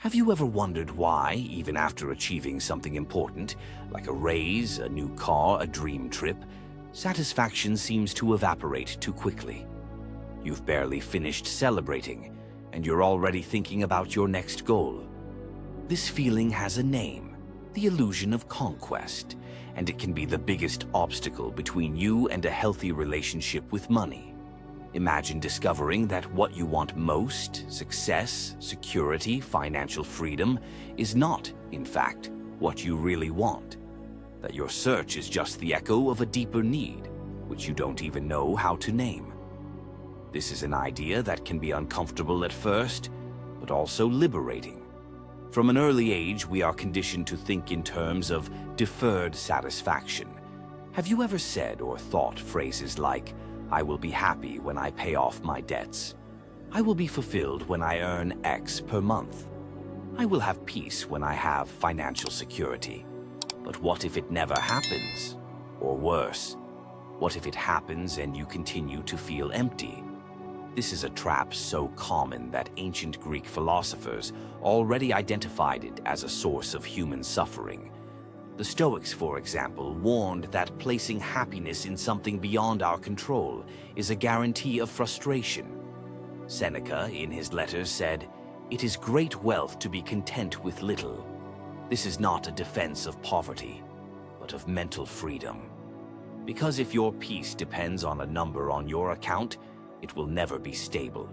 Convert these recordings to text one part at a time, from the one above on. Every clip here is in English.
Have you ever wondered why, even after achieving something important, like a raise, a new car, a dream trip, satisfaction seems to evaporate too quickly? You've barely finished celebrating, and you're already thinking about your next goal. This feeling has a name, the illusion of conquest, and it can be the biggest obstacle between you and a healthy relationship with money. Imagine discovering that what you want most, success, security, financial freedom, is not, in fact, what you really want. That your search is just the echo of a deeper need, which you don't even know how to name. This is an idea that can be uncomfortable at first, but also liberating. From an early age, we are conditioned to think in terms of deferred satisfaction. Have you ever said or thought phrases like, "I will be happy when I pay off my debts. I will be fulfilled when I earn X per month. I will have peace when I have financial security." But what if it never happens? Or worse, what if it happens and you continue to feel empty? This is a trap so common that ancient Greek philosophers already identified it as a source of human suffering. The Stoics, for example, warned that placing happiness in something beyond our control is a guarantee of frustration. Seneca, in his letters, said, "It is great wealth to be content with little." This is not a defense of poverty, but of mental freedom. Because if your peace depends on a number on your account, it will never be stable.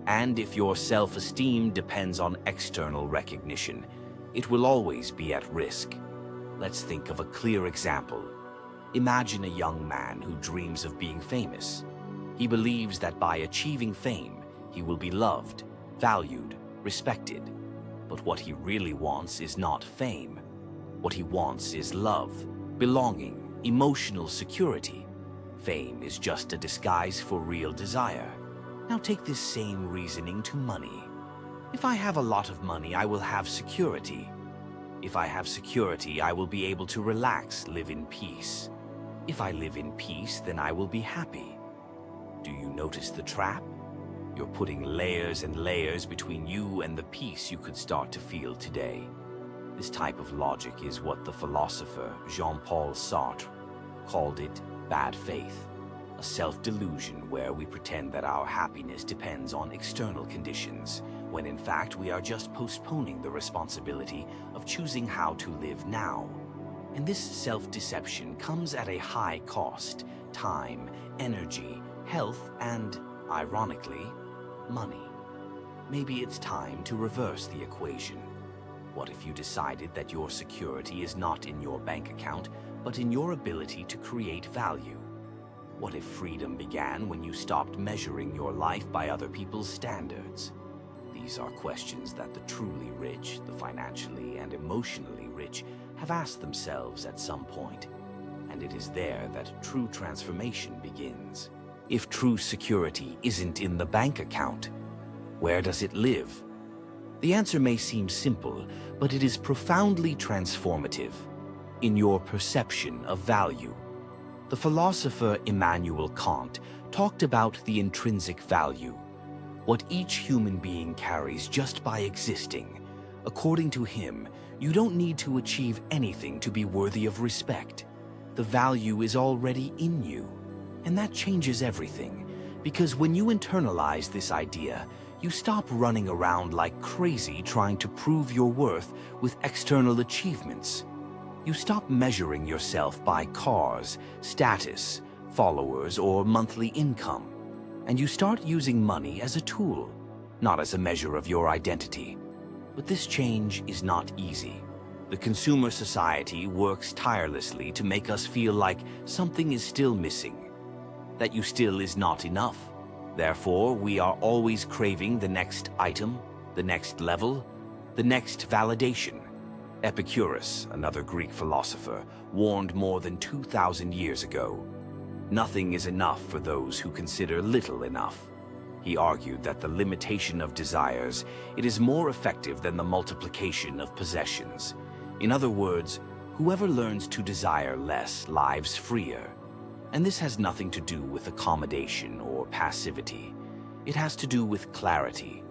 And if your self-esteem depends on external recognition, it will always be at risk. Let's think of a clear example. Imagine a young man who dreams of being famous. He believes that by achieving fame, he will be loved, valued, respected. But what he really wants is not fame. What he wants is love, belonging, emotional security. Fame is just a disguise for real desire. Now take this same reasoning to money. If I have a lot of money, I will have security. If I have security, I will be able to relax, live in peace. If I live in peace, then I will be happy. Do you notice the trap? You're putting layers and layers between you and the peace you could start to feel today. This type of logic is what the philosopher Jean-Paul Sartre called it bad faith, a self-delusion where we pretend that our happiness depends on external conditions, when in fact we are just postponing the responsibility of choosing how to live now. And this self-deception comes at a high cost: time, energy, health, and, ironically, money. Maybe it's time to reverse the equation. What if you decided that your security is not in your bank account, but in your ability to create value? What if freedom began when you stopped measuring your life by other people's standards? These are questions that the truly rich, the financially and emotionally rich, have asked themselves at some point. And it is there that true transformation begins. If true security isn't in the bank account, where does it live? The answer may seem simple, but it is profoundly transformative: in your perception of value. The philosopher Immanuel Kant talked about the intrinsic value, what each human being carries just by existing. According to him, you don't need to achieve anything to be worthy of respect. The value is already in you, and that changes everything, because when you internalize this idea, you stop running around like crazy trying to prove your worth with external achievements. You stop measuring yourself by cars, status, followers, or monthly income, and you start using money as a tool, not as a measure of your identity. But this change is not easy. The consumer society works tirelessly to make us feel like something is still missing, that you still is not enough. Therefore, we are always craving the next item, the next level, the next validation. Epicurus, another Greek philosopher, warned more than 2,000 years ago. Nothing is enough for those who consider little enough. He argued that the limitation of desires, it is more effective than the multiplication of possessions. In other words, whoever learns to desire less lives freer. And this has nothing to do with accommodation or passivity. It has to do with clarity.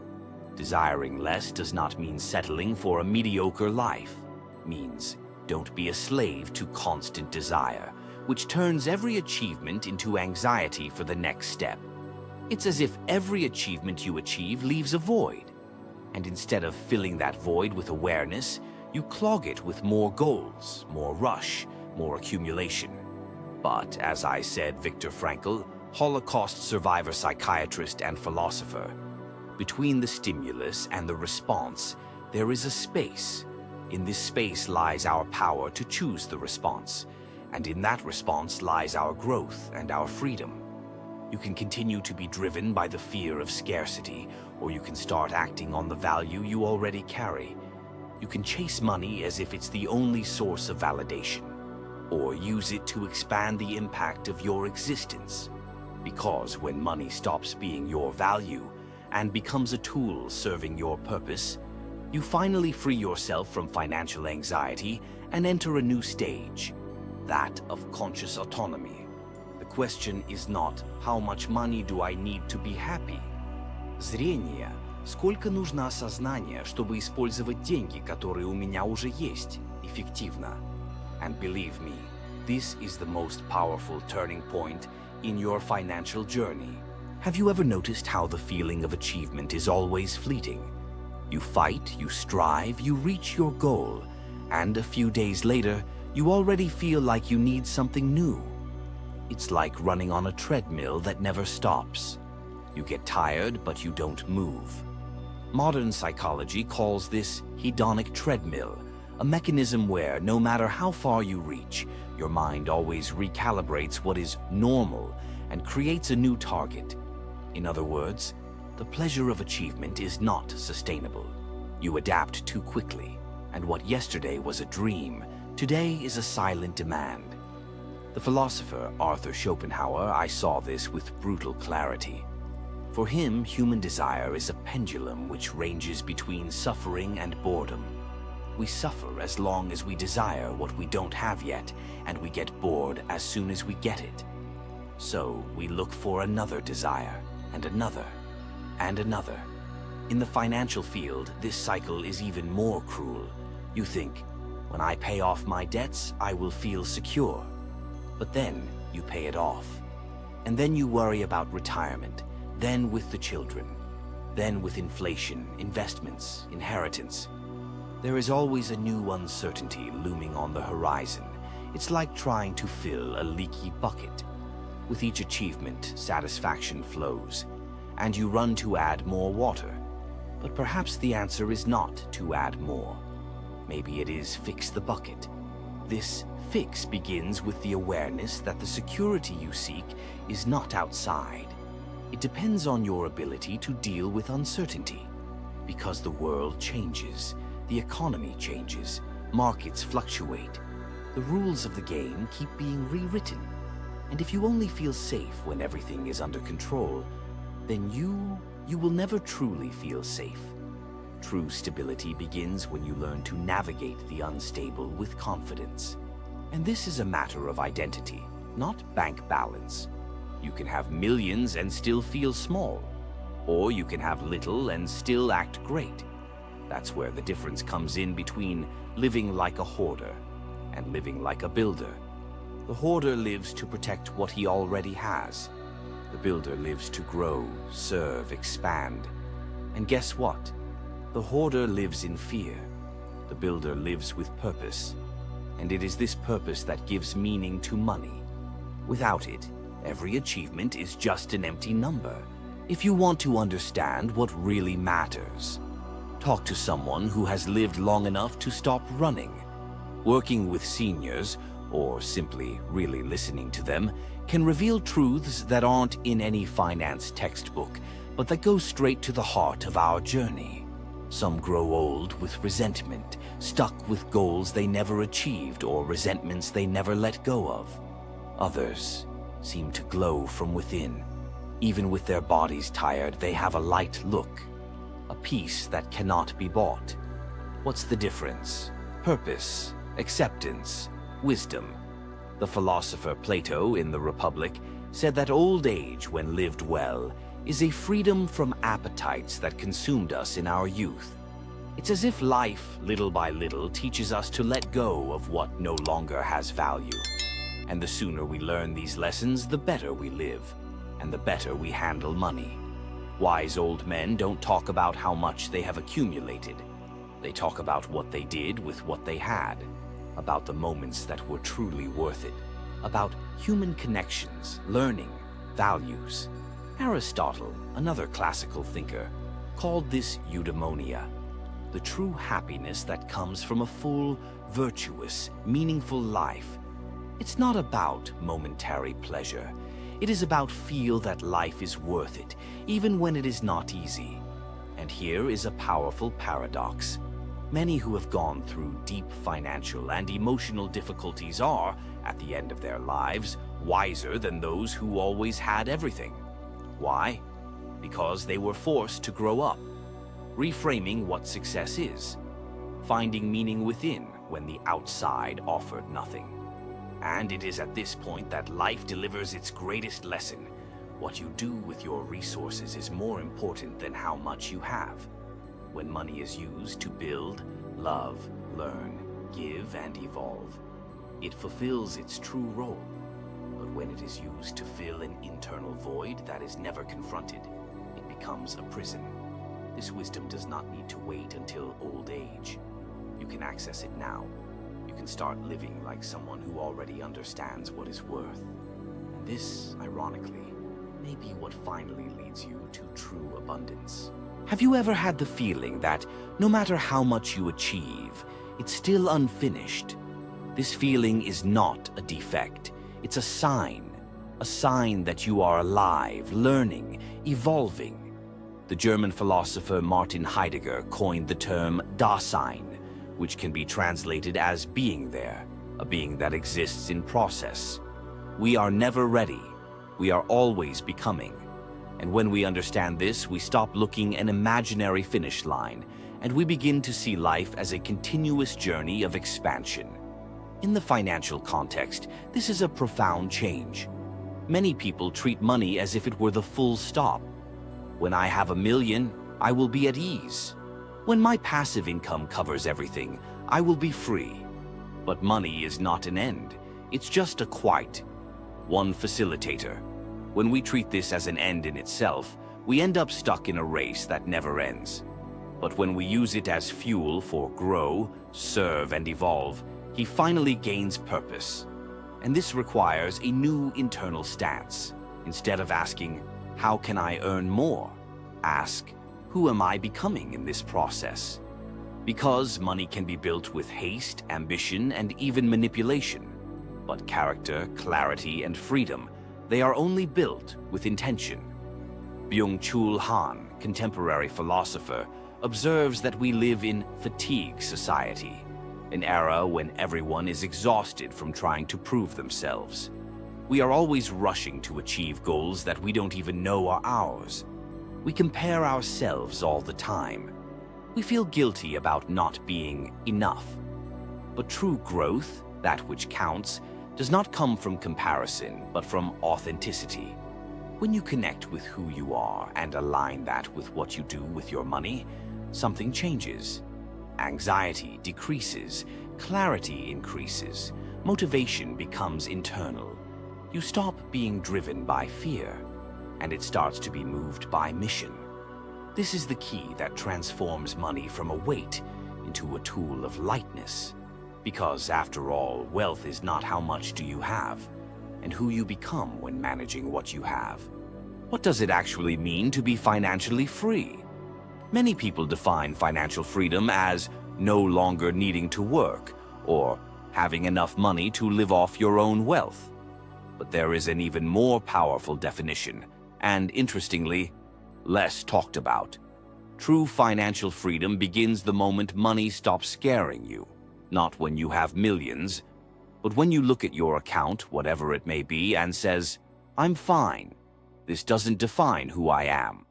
Desiring less does not mean settling for a mediocre life. Means don't be a slave to constant desire, which turns every achievement into anxiety for the next step. It's as if every achievement you achieve leaves a void. And instead of filling that void with awareness, you clog it with more goals, more rush, more accumulation. But as I said, Viktor Frankl, Holocaust survivor, psychiatrist, and philosopher, between the stimulus and the response, there is a space. In this space lies our power to choose the response, and in that response lies our growth and our freedom. You can continue to be driven by the fear of scarcity, or you can start acting on the value you already carry. You can chase money as if it's the only source of validation, or use it to expand the impact of your existence. Because when money stops being your value and becomes a tool serving your purpose, you finally free yourself from financial anxiety and enter a new stage, that of conscious autonomy. The question is not, how much money do I need to be happy? Зрение. Сколько нужно осознания, чтобы использовать деньги, которые у меня уже есть, эффективно? And believe me, this is the most powerful turning point in your financial journey. Have you ever noticed how the feeling of achievement is always fleeting? You fight, you strive, you reach your goal, and a few days later, you already feel like you need something new. It's like running on a treadmill that never stops. You get tired, but you don't move. Modern psychology calls this hedonic treadmill, a mechanism where, no matter how far you reach, your mind always recalibrates what is normal and creates a new target. In other words, the pleasure of achievement is not sustainable. You adapt too quickly, and what yesterday was a dream, today is a silent demand. The philosopher Arthur Schopenhauer, I saw this with brutal clarity. For him, human desire is a pendulum which ranges between suffering and boredom. We suffer as long as we desire what we don't have yet, and we get bored as soon as we get it. So we look for another desire, and another, and another. In the financial field, this cycle is even more cruel. You think, when I pay off my debts, I will feel secure. But then you pay it off. And then you worry about retirement, then with the children, then with inflation, investments, inheritance. There is always a new uncertainty looming on the horizon. It's like trying to fill a leaky bucket. With each achievement, satisfaction flows, and you run to add more water. But perhaps the answer is not to add more. Maybe it is fix the bucket. This fix begins with the awareness that the security you seek is not outside. It depends on your ability to deal with uncertainty. Because the world changes, the economy changes, markets fluctuate. The rules of the game keep being rewritten. And if you only feel safe when everything is under control, then you will never truly feel safe. True stability begins when you learn to navigate the unstable with confidence. And this is a matter of identity, not bank balance. You can have millions and still feel small, or you can have little and still act great. That's where the difference comes in between living like a hoarder and living like a builder. The hoarder lives to protect what he already has. The builder lives to grow, serve, expand. And guess what? The hoarder lives in fear. The builder lives with purpose. And it is this purpose that gives meaning to money. Without it, every achievement is just an empty number. If you want to understand what really matters, talk to someone who has lived long enough to stop running. Working with seniors, or simply really listening to them, can reveal truths that aren't in any finance textbook, but that go straight to the heart of our journey. Some grow old with resentment, stuck with goals they never achieved or resentments they never let go of. Others seem to glow from within. Even with their bodies tired, they have a light look, a peace that cannot be bought. What's the difference? Purpose, acceptance, wisdom. The philosopher Plato in the Republic said that old age, when lived well, is a freedom from appetites that consumed us in our youth. It's as if life, little by little, teaches us to let go of what no longer has value. And the sooner we learn these lessons, the better we live, and the better we handle money. Wise old men don't talk about how much they have accumulated. They talk about what they did with what they had, about the moments that were truly worth it, about human connections, learning, values. Aristotle, another classical thinker, called this eudaimonia, the true happiness that comes from a full, virtuous, meaningful life. It's not about momentary pleasure. It is about feel that life is worth it, even when it is not easy. And here is a powerful paradox. Many who have gone through deep financial and emotional difficulties are, at the end of their lives, wiser than those who always had everything. Why? Because they were forced to grow up, reframing what success is, finding meaning within when the outside offered nothing. And it is at this point that life delivers its greatest lesson. What you do with your resources is more important than how much you have. When money is used to build, love, learn, give, and evolve, it fulfills its true role. But when it is used to fill an internal void that is never confronted, it becomes a prison. This wisdom does not need to wait until old age. You can access it now. You can start living like someone who already understands what is worth. And this, ironically, may be what finally leads you to true abundance. Have you ever had the feeling that no matter how much you achieve, it's still unfinished? This feeling is not a defect. It's a sign that you are alive, learning, evolving. The German philosopher Martin Heidegger coined the term Dasein, which can be translated as being there, a being that exists in process. We are never ready. We are always becoming. And when we understand this, we stop looking an imaginary finish line, and we begin to see life as a continuous journey of expansion. In the financial context, this is a profound change. Many people treat money as if it were the full stop. When I have $1 million, I will be at ease. When my passive income covers everything, I will be free. But money is not an end. It's just a quite one facilitator. When we treat this as an end in itself, we end up stuck in a race that never ends. But when we use it as fuel for grow, serve, and evolve, he finally gains purpose. And this requires a new internal stance. Instead of asking, how can I earn more? Ask, who am I becoming in this process? Because money can be built with haste, ambition, and even manipulation. But character, clarity, and freedom, they are only built with intention. Byung-Chul Han, contemporary philosopher, observes that we live in fatigue society, an era when everyone is exhausted from trying to prove themselves. We are always rushing to achieve goals that we don't even know are ours. We compare ourselves all the time. We feel guilty about not being enough. But true growth, that which counts, does not come from comparison, but from authenticity. When you connect with who you are and align that with what you do with your money, something changes. Anxiety decreases, clarity increases, motivation becomes internal. You stop being driven by fear, and it starts to be moved by mission. This is the key that transforms money from a weight into a tool of lightness. Because after all, wealth is not how much do you have, and who you become when managing what you have. What does it actually mean to be financially free? Many people define financial freedom as no longer needing to work or having enough money to live off your own wealth. But there is an even more powerful definition, and interestingly, less talked about. True financial freedom begins the moment money stops scaring you, not when you have millions, but when you look at your account, whatever it may be, and says, I'm fine. This doesn't define who I am.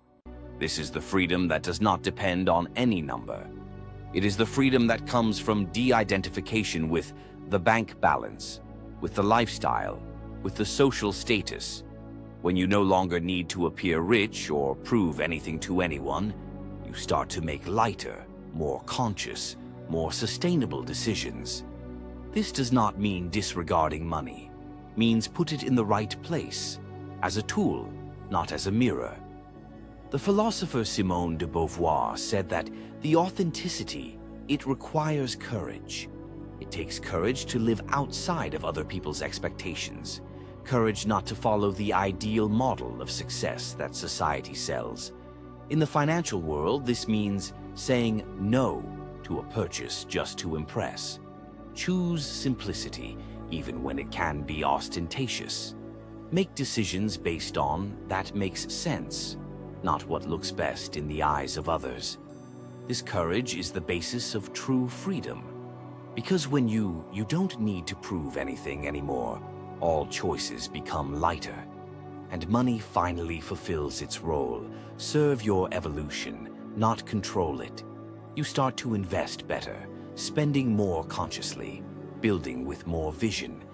This is the freedom that does not depend on any number. It is the freedom that comes from de-identification with the bank balance, with the lifestyle, with the social status. When you no longer need to appear rich or prove anything to anyone, you start to make lighter, more conscious, more sustainable decisions. This does not mean disregarding money. It means put it in the right place, as a tool, not as a mirror. The philosopher Simone de Beauvoir said that the authenticity, it requires courage. It takes courage to live outside of other people's expectations, courage not to follow the ideal model of success that society sells. In the financial world, this means saying no to a purchase just to impress. Choose simplicity, even when it can be ostentatious. Make decisions based on that makes sense, not what looks best in the eyes of others. This courage is the basis of true freedom. Because when you don't need to prove anything anymore, all choices become lighter. And money finally fulfills its role. Serve your evolution, not control it. You start to invest better, spending more consciously, building with more vision.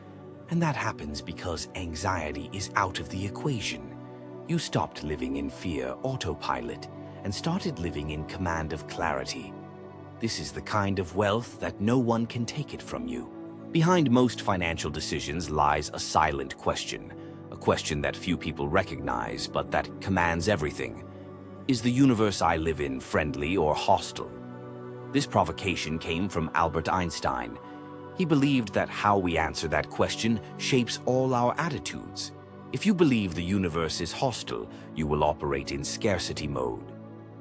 And that happens because anxiety is out of the equation. You stopped living in fear autopilot and started living in command of clarity. This is the kind of wealth that no one can take it from you. Behind most financial decisions lies a silent question, a question that few people recognize but that commands everything. Is the universe I live in friendly or hostile? This provocation came from Albert Einstein. He believed that how we answer that question shapes all our attitudes. If you believe the universe is hostile, you will operate in scarcity mode.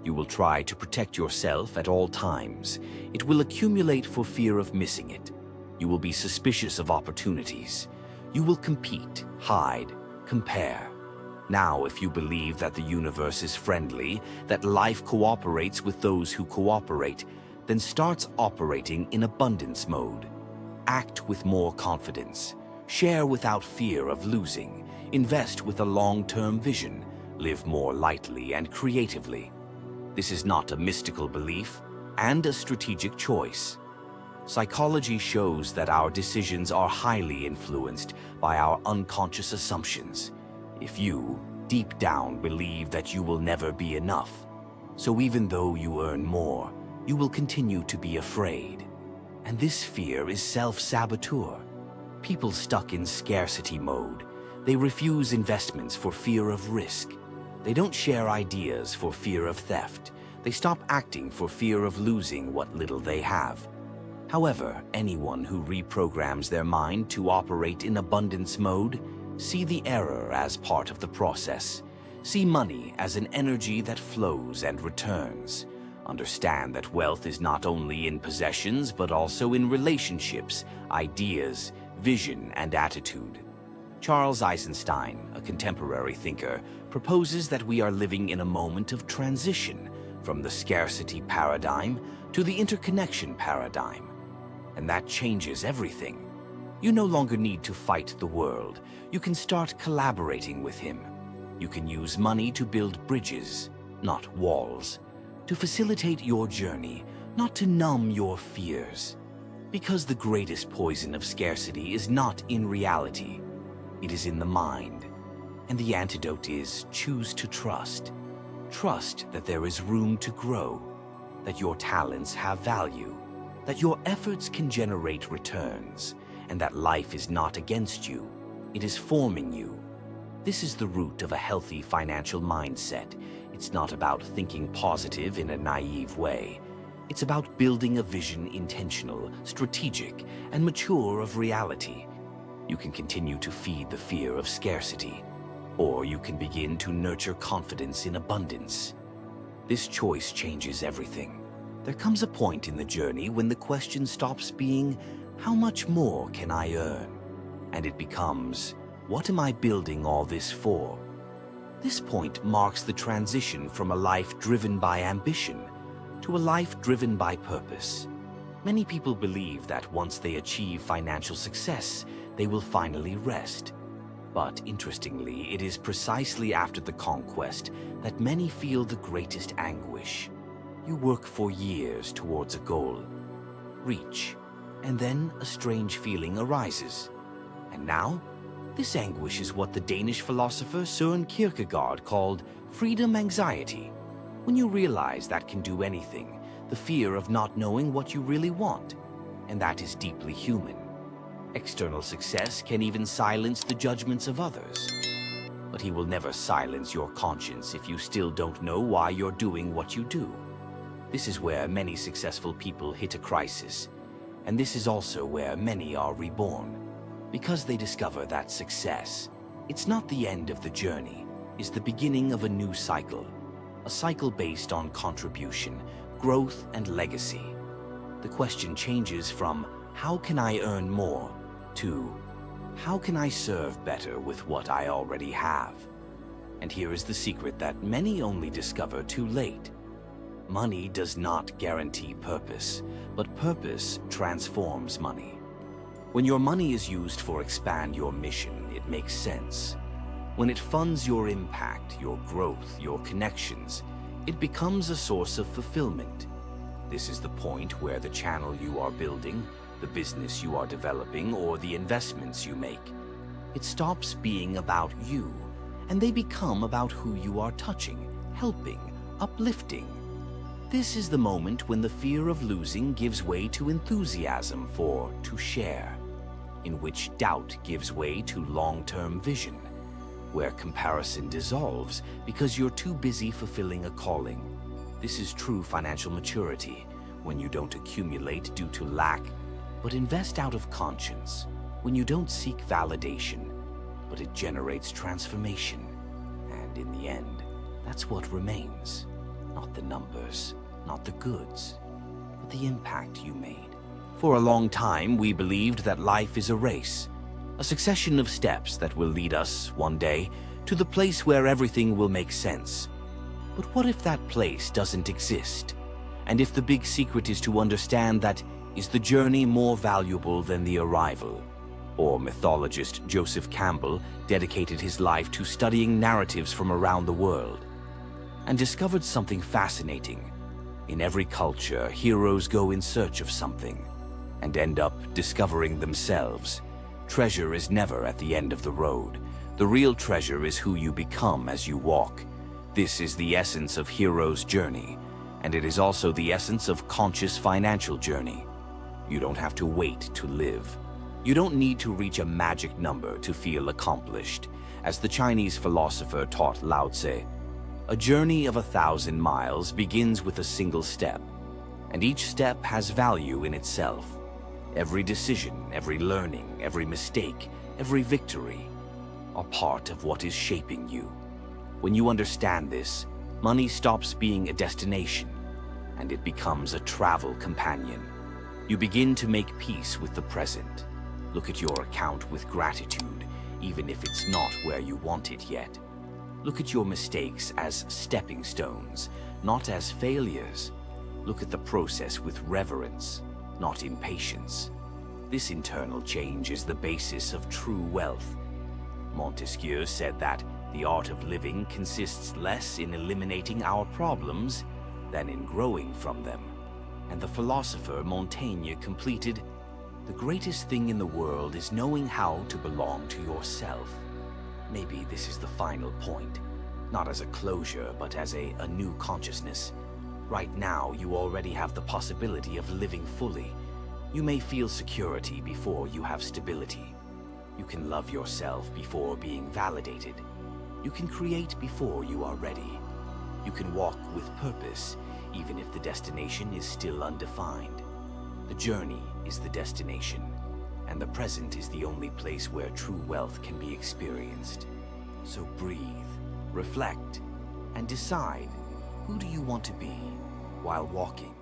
You will try to protect yourself at all times. It will accumulate for fear of missing it. You will be suspicious of opportunities. You will compete, hide, compare. Now, if you believe that the universe is friendly, that life cooperates with those who cooperate, then starts operating in abundance mode. Act with more confidence. Share without fear of losing. Invest with a long-term vision. Live more lightly and creatively. This is not a mystical belief and a strategic choice. Psychology shows that our decisions are highly influenced by our unconscious assumptions. If you, deep down, believe that you will never be enough, so even though you earn more, you will continue to be afraid. And this fear is self-saboteur. People stuck in scarcity mode. They refuse investments for fear of risk. They don't share ideas for fear of theft. They stop acting for fear of losing what little they have. However, anyone who reprograms their mind to operate in abundance mode, see the error as part of the process. See money as an energy that flows and returns. Understand that wealth is not only in possessions, but also in relationships, ideas, vision, and attitude. Charles Eisenstein, a contemporary thinker, proposes that we are living in a moment of transition from the scarcity paradigm to the interconnection paradigm. And that changes everything. You no longer need to fight the world. You can start collaborating with him. You can use money to build bridges, not walls. To facilitate your journey, not to numb your fears. Because the greatest poison of scarcity is not in reality. It is in the mind. And the antidote is choose to trust. Trust that there is room to grow, that your talents have value, that your efforts can generate returns, and that life is not against you. It is forming you. This is the root of a healthy financial mindset. It's not about thinking positive in a naive way. It's about building a vision intentional, strategic, and mature of reality. You can continue to feed the fear of scarcity, or you can begin to nurture confidence in abundance. This choice changes everything. There comes a point in the journey when the question stops being, how much more can I earn? And it becomes, what am I building all this for? This point marks the transition from a life driven by ambition to a life driven by purpose. Many people believe that once they achieve financial success, they will finally rest. But interestingly, it is precisely after the conquest that many feel the greatest anguish. You work for years towards a goal, reach, and then a strange feeling arises. And now, This anguish is what the Danish philosopher Søren Kierkegaard called freedom anxiety. When you realize that can do anything, the fear of not knowing what you really want, and that is deeply human. External success can even silence the judgments of others. But he will never silence your conscience if you still don't know why you're doing what you do. This is where many successful people hit a crisis, and this is also where many are reborn, because they discover that success, it's not the end of the journey, is the beginning of a new cycle, a cycle based on contribution, growth, and legacy. The question changes from, how can I earn more, to, how can I serve better with what I already have? And here is the secret that many only discover too late. Money does not guarantee purpose, but purpose transforms money. When your money is used for expand your mission, it makes sense. When it funds your impact, your growth, your connections, it becomes a source of fulfillment. This is the point where the channel you are building, the business you are developing, or the investments you make, it stops being about you, and they become about who you are touching, helping, uplifting. This is the moment when the fear of losing gives way to enthusiasm to share, in which doubt gives way to long-term vision, where comparison dissolves because you're too busy fulfilling a calling. This is true financial maturity, when you don't accumulate due to lack, but invest out of conscience, when you don't seek validation, but it generates transformation. And in the end, that's what remains. Not the numbers, not the goods, but the impact you made. For a long time, we believed that life is a race, a succession of steps that will lead us, one day, to the place where everything will make sense. But what if that place doesn't exist? And if the big secret is to understand that, is the journey more valuable than the arrival? Or mythologist Joseph Campbell dedicated his life to studying narratives from around the world and discovered something fascinating. In every culture, heroes go in search of something and end up discovering themselves. Treasure is never at the end of the road. The real treasure is who you become as you walk. This is the essence of hero's journey, and it is also the essence of conscious financial journey. You don't have to wait to live. You don't need to reach a magic number to feel accomplished. As the Chinese philosopher taught Lao Tse, a journey of 1,000 miles begins with a single step, and each step has value in itself. Every decision, every learning, every mistake, every victory are part of what is shaping you. When you understand this, money stops being a destination, and it becomes a travel companion. You begin to make peace with the present. Look at your account with gratitude, even if it's not where you want it yet. Look at your mistakes as stepping stones, not as failures. Look at the process with reverence, not impatience. This internal change is the basis of true wealth. Montesquieu said that the art of living consists less in eliminating our problems than in growing from them. And the philosopher Montaigne completed, "The greatest thing in the world is knowing how to belong to yourself." Maybe this is the final point, not as a closure, but as a new consciousness. Right now, you already have the possibility of living fully. You may feel security before you have stability. You can love yourself before being validated. You can create before you are ready. You can walk with purpose, even if the destination is still undefined. The journey is the destination, and the present is the only place where true wealth can be experienced. So breathe, reflect, and decide, who do you want to be while walking?